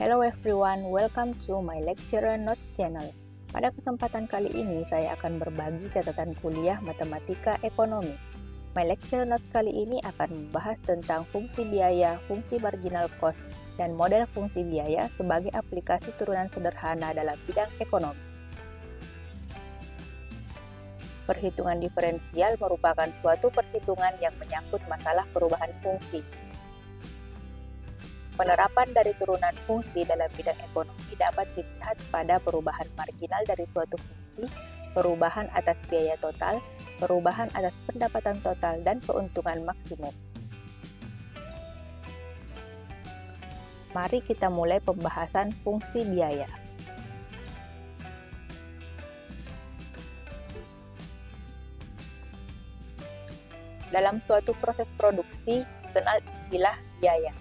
Hello everyone, welcome to my lecturer notes channel. Pada kesempatan kali ini, saya akan berbagi catatan kuliah matematika ekonomi. My lecturer notes kali ini akan membahas tentang fungsi biaya, fungsi marginal cost, dan model fungsi biaya sebagai aplikasi turunan sederhana dalam bidang ekonomi. Perhitungan diferensial merupakan suatu perhitungan yang menyangkut masalah perubahan fungsi. Penerapan dari turunan fungsi dalam bidang ekonomi dapat dilihat pada perubahan marginal dari suatu fungsi, perubahan atas biaya total, perubahan atas pendapatan total, dan keuntungan maksimum. Mari kita mulai pembahasan fungsi biaya. Dalam suatu proses produksi, dikenal istilah biaya.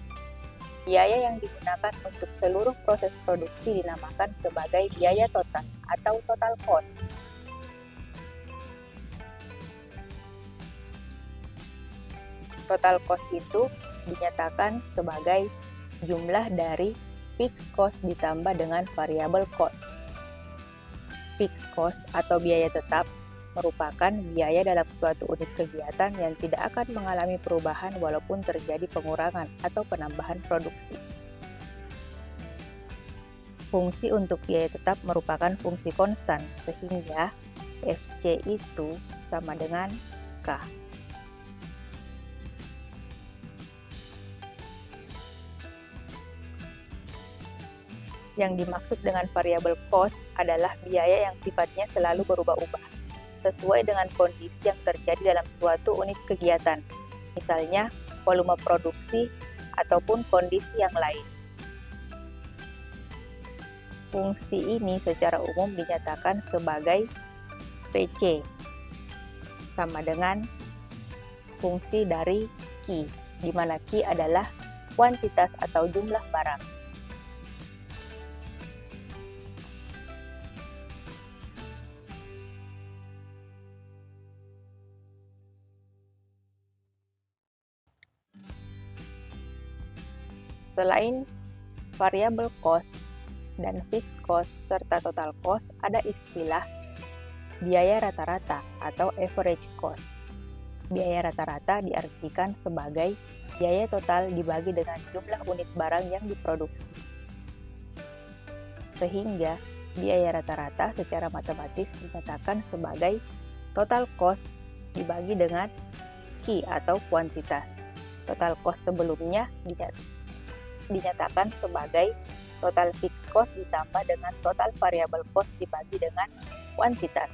Biaya yang digunakan untuk seluruh proses produksi dinamakan sebagai biaya total atau total cost. Total cost itu dinyatakan sebagai jumlah dari fixed cost ditambah dengan variable cost. Fixed cost atau biaya tetap merupakan biaya dalam suatu unit kegiatan yang tidak akan mengalami perubahan walaupun terjadi pengurangan atau penambahan produksi. Fungsi untuk biaya tetap merupakan fungsi konstan, sehingga Fc itu sama dengan K. Yang dimaksud dengan variable cost adalah biaya yang sifatnya selalu berubah-ubah sesuai dengan kondisi yang terjadi dalam suatu unit kegiatan, misalnya volume produksi ataupun kondisi yang lain. Fungsi ini secara umum dinyatakan sebagai PC, sama dengan fungsi dari Q, di mana Q adalah kuantitas atau jumlah barang. Selain variable cost dan fixed cost serta total cost, ada istilah biaya rata-rata atau average cost. Biaya rata-rata diartikan sebagai biaya total dibagi dengan jumlah unit barang yang diproduksi. Sehingga biaya rata-rata secara matematis dinyatakan sebagai total cost dibagi dengan Q atau kuantitas. Total cost sebelumnya dinyatakan sebagai total fixed cost ditambah dengan total variable cost dibagi dengan kuantitas.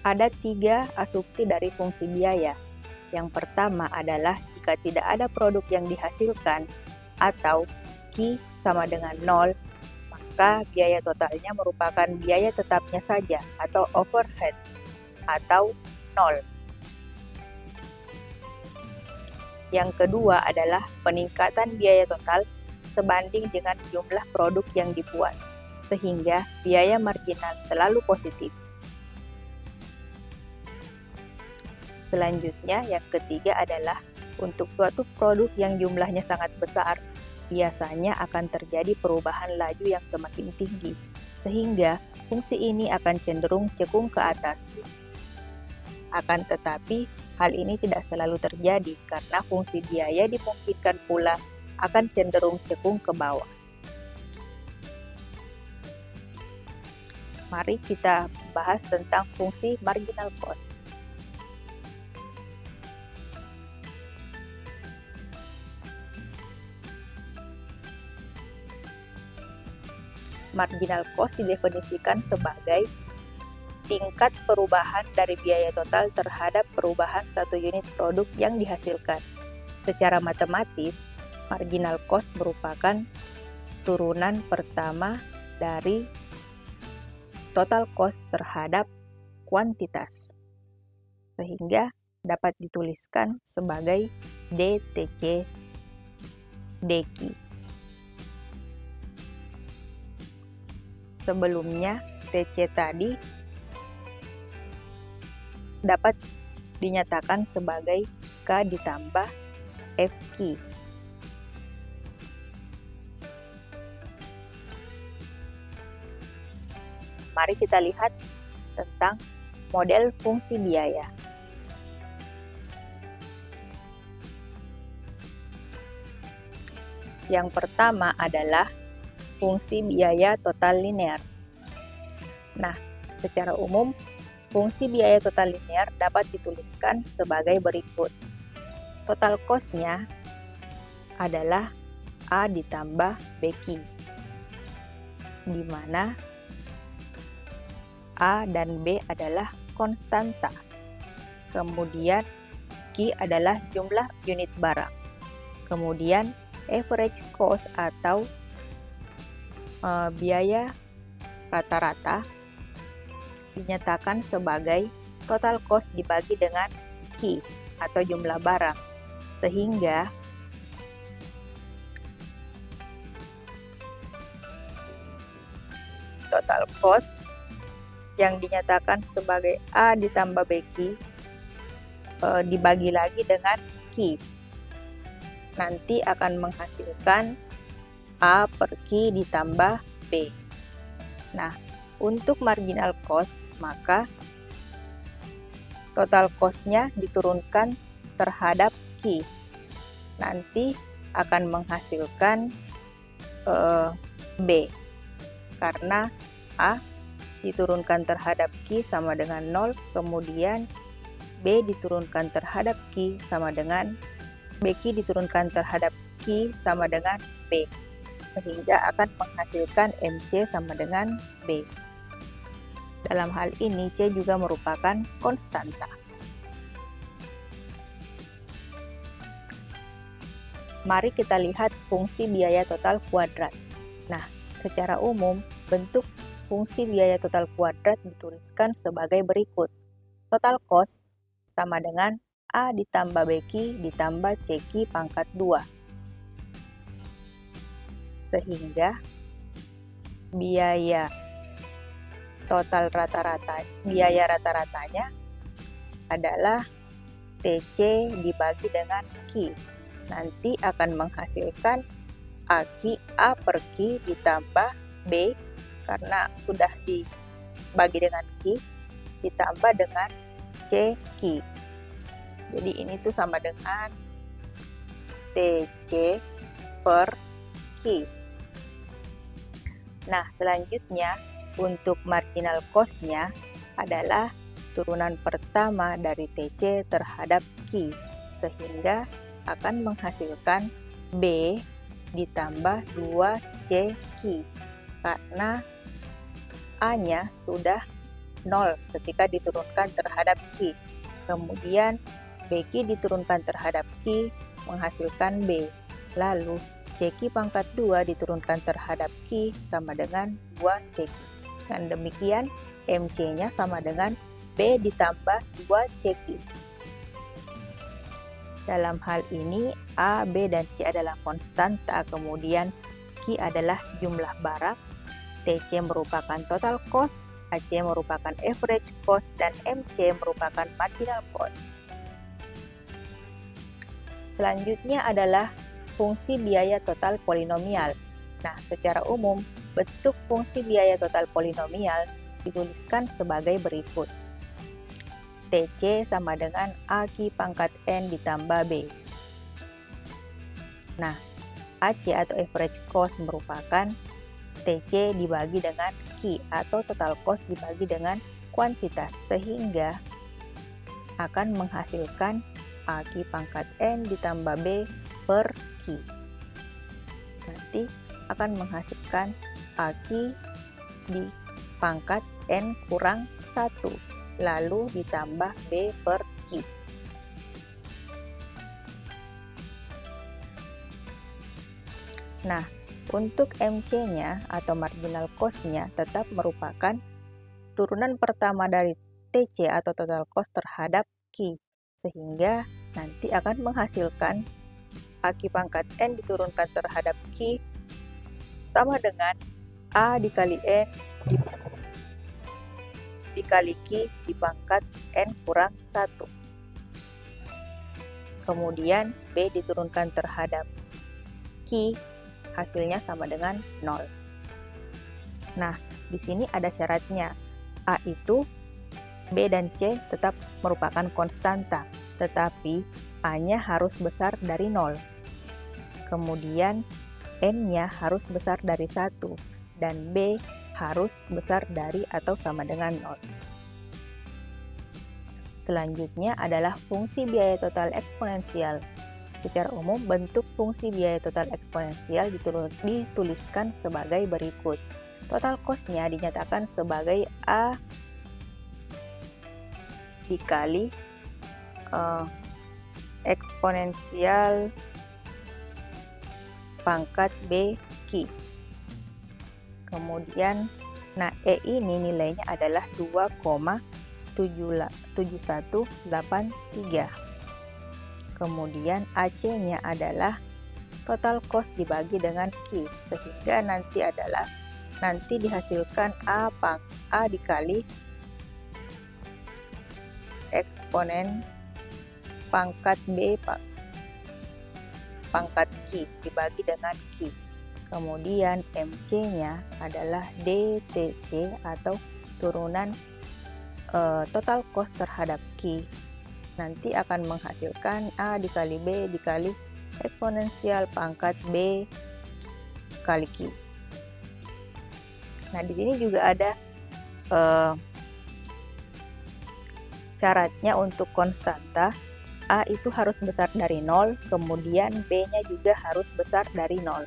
Ada 3 asumsi dari fungsi biaya. Yang pertama adalah jika tidak ada produk yang dihasilkan atau Q sama dengan 0, maka biaya totalnya merupakan biaya tetapnya saja atau overhead atau 0. Yang kedua adalah peningkatan biaya total sebanding dengan jumlah produk yang dibuat, sehingga biaya marginal selalu positif. Selanjutnya, yang ketiga adalah untuk suatu produk yang jumlahnya sangat besar, biasanya akan terjadi perubahan laju yang semakin tinggi, sehingga fungsi ini akan cenderung cekung ke atas. Akan tetapi, hal ini tidak selalu terjadi karena fungsi biaya dimungkinkan pula akan cenderung cekung ke bawah. Mari kita bahas tentang fungsi marginal cost. Marginal cost didefinisikan sebagai tingkat perubahan dari biaya total terhadap perubahan satu unit produk yang dihasilkan. Secara matematis, marginal cost merupakan turunan pertama dari total cost terhadap kuantitas, sehingga dapat dituliskan sebagai DTC dQ. Sebelumnya, TC tadi dapat dinyatakan sebagai K ditambah FQ. Mari kita lihat tentang model fungsi biaya. Yang pertama adalah fungsi biaya total linear. Nah, secara umum, fungsi biaya total linear dapat dituliskan sebagai berikut. Total cost-nya adalah A ditambah BQ, di mana A dan B adalah konstanta. Kemudian Q adalah jumlah unit barang. Kemudian average cost atau biaya rata-rata dinyatakan sebagai total cost dibagi dengan Q atau jumlah barang, sehingga total cost yang dinyatakan sebagai A ditambah BQ dibagi lagi dengan Q, nanti akan menghasilkan A per Q ditambah B. Nah, untuk marginal cost, maka total cost-nya diturunkan terhadap Q, nanti akan menghasilkan B, karena A diturunkan terhadap Q sama dengan 0, kemudian B diturunkan terhadap Q sama dengan BQ diturunkan terhadap Q sama dengan B, sehingga akan menghasilkan MC sama dengan B. Dalam hal ini, C juga merupakan konstanta. Mari kita lihat fungsi biaya total kuadrat. Nah, secara umum, bentuk fungsi biaya total kuadrat dituliskan sebagai berikut. Total cost sama dengan A ditambah BQ ditambah CQ pangkat 2. Sehingga biaya rata-ratanya adalah TC dibagi dengan Q. Nanti akan menghasilkan AQ A per Q ditambah B, karena sudah dibagi dengan Q, ditambah dengan CQ. Jadi ini tuh sama dengan TC per Q. Nah, selanjutnya untuk marginal cost-nya adalah turunan pertama dari TC terhadap Q, sehingga akan menghasilkan B ditambah 2CQ, karena A-nya sudah 0 ketika diturunkan terhadap Q. Kemudian BQ diturunkan terhadap Q menghasilkan B. Lalu CQ pangkat 2 diturunkan terhadap Q sama dengan 2CQ. Dan demikian MC-nya sama dengan B ditambah 2CQ. Dalam hal ini, A, B, dan C adalah konstanta, kemudian Q adalah jumlah barang, TC merupakan total cost, AC merupakan average cost, dan MC merupakan marginal cost. Selanjutnya adalah fungsi biaya total polinomial. Nah, secara umum, bentuk fungsi biaya total polinomial dituliskan sebagai berikut. TC sama dengan AQ pangkat N ditambah B. Nah, AC atau average cost merupakan TC dibagi dengan Q atau total cost dibagi dengan kuantitas, sehingga akan menghasilkan AQ pangkat N ditambah B per Q. Nanti akan menghasilkan AQ di pangkat N kurang 1, lalu ditambah B per Q. Nah, untuk MC-nya atau marginal cost-nya tetap merupakan turunan pertama dari TC atau total cost terhadap Q, sehingga nanti akan menghasilkan AQ pangkat N diturunkan terhadap Q sama dengan A dikali N dikali Q di pangkat N kurang 1. Kemudian B diturunkan terhadap Q, hasilnya sama dengan 0. Nah, di sini ada syaratnya. A itu B dan C tetap merupakan konstanta, tetapi A-nya harus besar dari 0. Kemudian N-nya harus besar dari 1, dan B harus besar dari atau sama dengan 0. Selanjutnya adalah fungsi biaya total eksponensial. Secara umum, bentuk fungsi biaya total eksponensial dituliskan sebagai berikut. Total cost-nya dinyatakan sebagai A dikali eksponensial pangkat B Q. Kemudian, nah E ini nilainya adalah 2,7183. Kemudian AC-nya adalah total cost dibagi dengan Q, sehingga nanti dihasilkan A dikali eksponen pangkat B pangkat Q dibagi dengan Q. Kemudian MC-nya adalah DTC atau turunan total cost terhadap Q. Nanti akan menghasilkan A dikali B dikali eksponensial pangkat B kali Q. Nah, di sini juga ada syaratnya untuk konstanta. A itu harus besar dari 0, kemudian B-nya juga harus besar dari 0.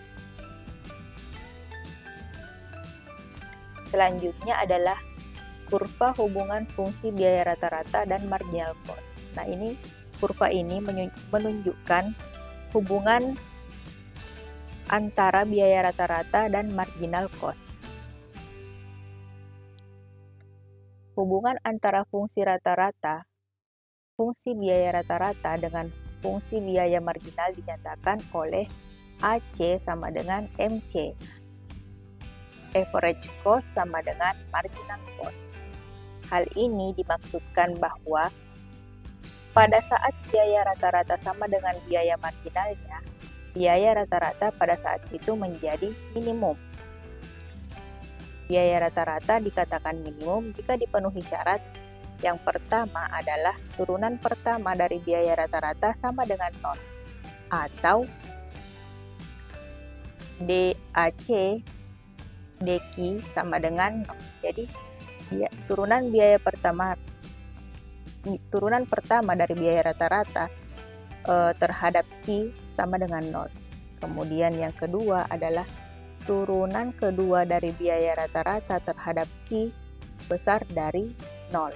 Selanjutnya adalah kurva hubungan fungsi biaya rata-rata dan marginal cost. Nah, kurva ini menunjukkan hubungan antara biaya rata-rata dan marginal cost. Hubungan antara fungsi biaya rata-rata dengan fungsi biaya marginal dinyatakan oleh AC sama dengan MC. Average cost sama dengan marginal cost. Hal ini dimaksudkan bahwa pada saat biaya rata-rata sama dengan biaya marginalnya, biaya rata-rata pada saat itu menjadi minimum. Biaya rata-rata dikatakan minimum jika dipenuhi syarat. Yang pertama adalah turunan pertama dari biaya rata-rata sama dengan 0, atau DAC DQ sama dengan 0. Jadi turunan pertama dari biaya rata-rata terhadap Q sama dengan 0. Kemudian yang kedua adalah turunan kedua dari biaya rata-rata terhadap Q besar dari 0.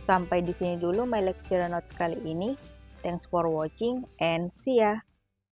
Sampai di sini dulu my lecture notes kali ini. Thanks for watching and see ya!